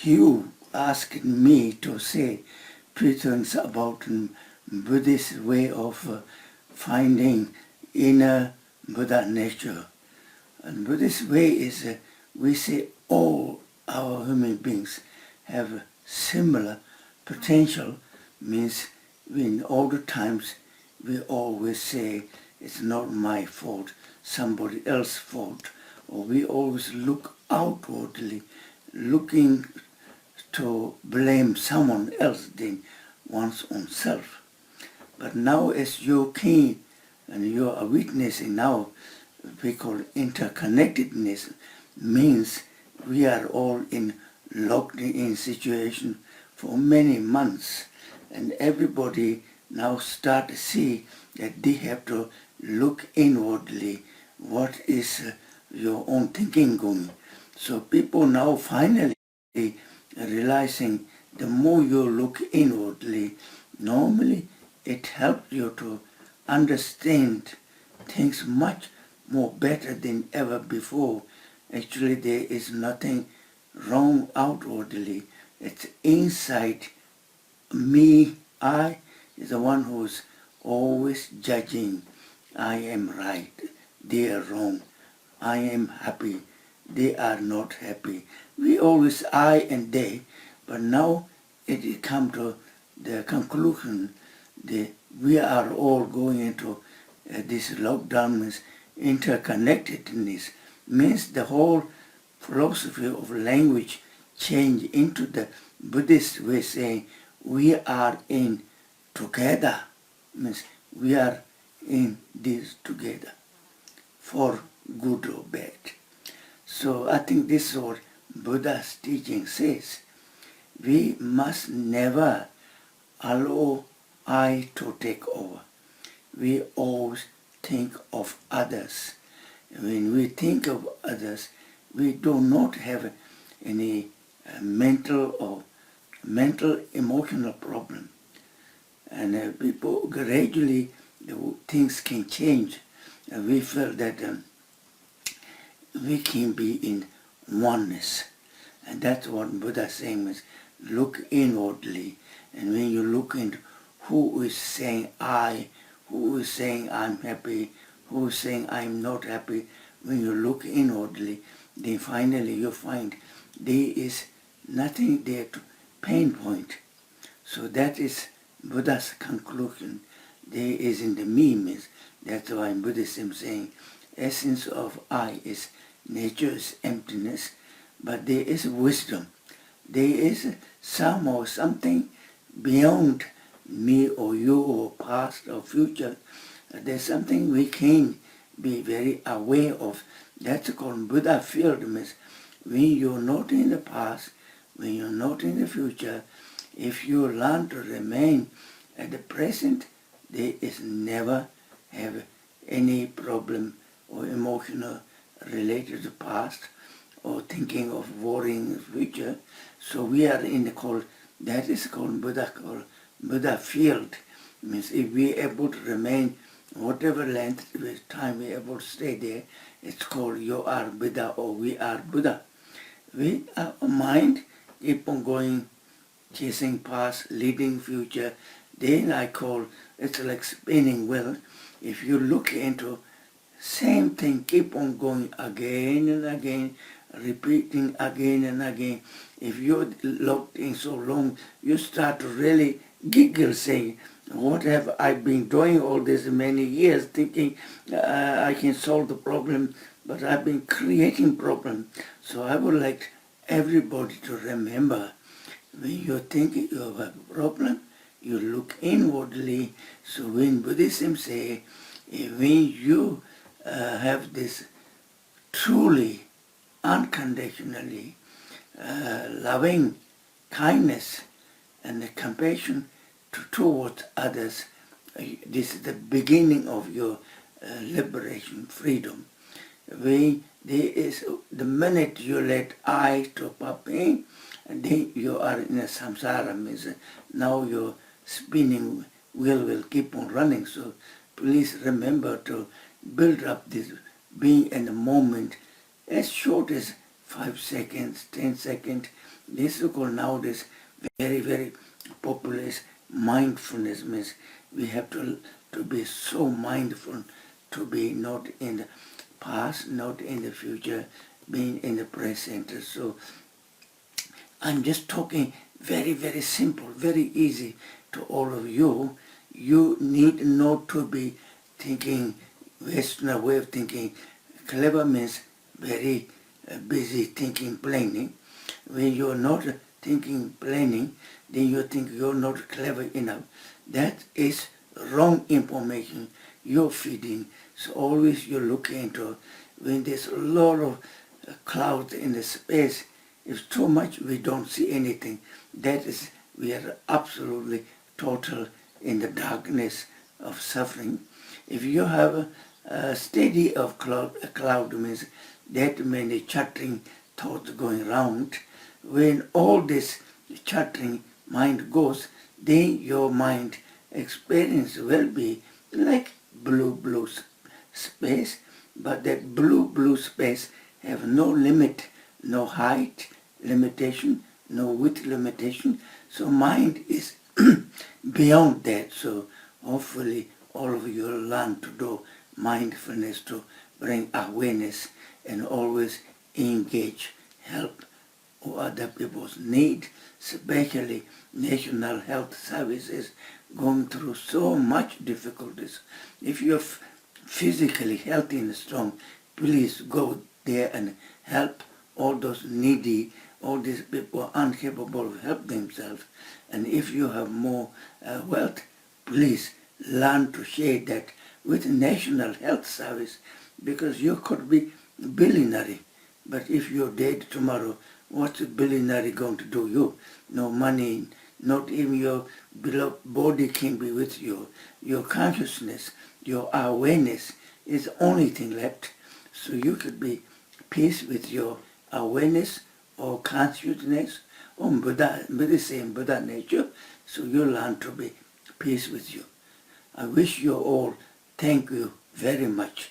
you asked me to say few things about Buddhist way of finding inner Buddha nature. And Buddhist way is we say all our human beings have similar potential, means in all the times we always say it's not my fault, somebody else's fault, or we always look outwardly, looking to blame someone else than one's own self. But now as you came and you are witnessing now, we call interconnectedness, means we are all in locked in situation for many months, and everybody now start to see that they have to look inwardly what is your own thinking going. So people now finally realizing the more you look inwardly, normally it helps you to understand things much more better than ever before. Actually, there is nothing wrong outwardly. It's inside me. I is the one who's always judging. I am right. They are wrong. I am happy. They are not happy. We always I and they, but now it come to the conclusion that we are all going into this lockdown, means interconnectedness, means the whole philosophy of language change into the Buddhist way, saying we are in together, means we are in this together for good or bad. So I think this is what Buddha's teaching says. We must never allow I to take over. We always think of others. When we think of others, we do not have any mental emotional problem. And people gradually, things can change. We feel that we can be in oneness. And that's what Buddha is saying, is look inwardly. And when you look into who is saying I, who is saying I'm happy, who is saying I'm not happy, when you look inwardly, then finally you find there is nothing there to pinpoint. So that is Buddha's conclusion. There is in the me, means that's why in Buddhism saying essence of I is nature is emptiness, but there is wisdom. There is somehow something beyond me or you or past or future. There's something we can be very aware of. That's called Buddha field, means when you're not in the past, when you're not in the future, if you learn to remain at the present, there is never have any problem or emotional related to past or thinking of worrying the future. So we are in the called, that is called Buddha field. Means if we are able to remain whatever length of time we are able to stay there, it's called you are Buddha or we are Buddha. We our mind keep on going, chasing past, leading future. Then I call it's like spinning wheel. If you look into same thing, keep on going again and again, repeating again and again. If you're locked in so long, you start to really giggle, saying, what have I been doing all these many years, thinking I can solve the problem, but I've been creating problem. So I would like everybody to remember, when you're thinking you have a problem, you look inwardly. So when Buddhism say, when you have this truly, unconditionally loving kindness and the compassion towards others, this is the beginning of your liberation, freedom. When there is, the minute you let I to pop in, and then you are in a samsara, means now your spinning wheel will keep on running. So please remember to build up this being in the moment as short as 5 seconds, 10 seconds. This is called nowadays very, very popular is mindfulness. Means we have to be so mindful, to be not in the past, not in the future, being in the present. So I'm just talking very, very simple, very easy to all of you. You need not to be thinking Western way of thinking. Clever means very busy thinking, planning. When you're not thinking, planning, then you think you're not clever enough. That is wrong information you're feeding. So always you look into when there's a lot of clouds in the space, if too much we don't see anything. That is, we are absolutely total in the darkness of suffering. If you have a steady of cloud means that many chattering thoughts going round. When all this chattering mind goes, then your mind experience will be like blue space, but that blue space have no limit, no height limitation, no width limitation. So mind is beyond that. So hopefully all of you will learn to do mindfulness, to bring awareness and always engage, help other people's need, especially National Health Services going through so much difficulties. If you're physically healthy and strong, please go there and help all those needy, all these people incapable of help themselves. And if you have more wealth, please learn to share that with National Health Service, because you could be billionaire. But if you're dead tomorrow, what's a billionaire going to do you? No money, not even your beloved body can be with you. Your consciousness, your awareness is the only thing left. So you could be peace with your awareness or consciousness or Buddha, same Buddha nature. So you learn to be peace with you. I wish you all thank you very much.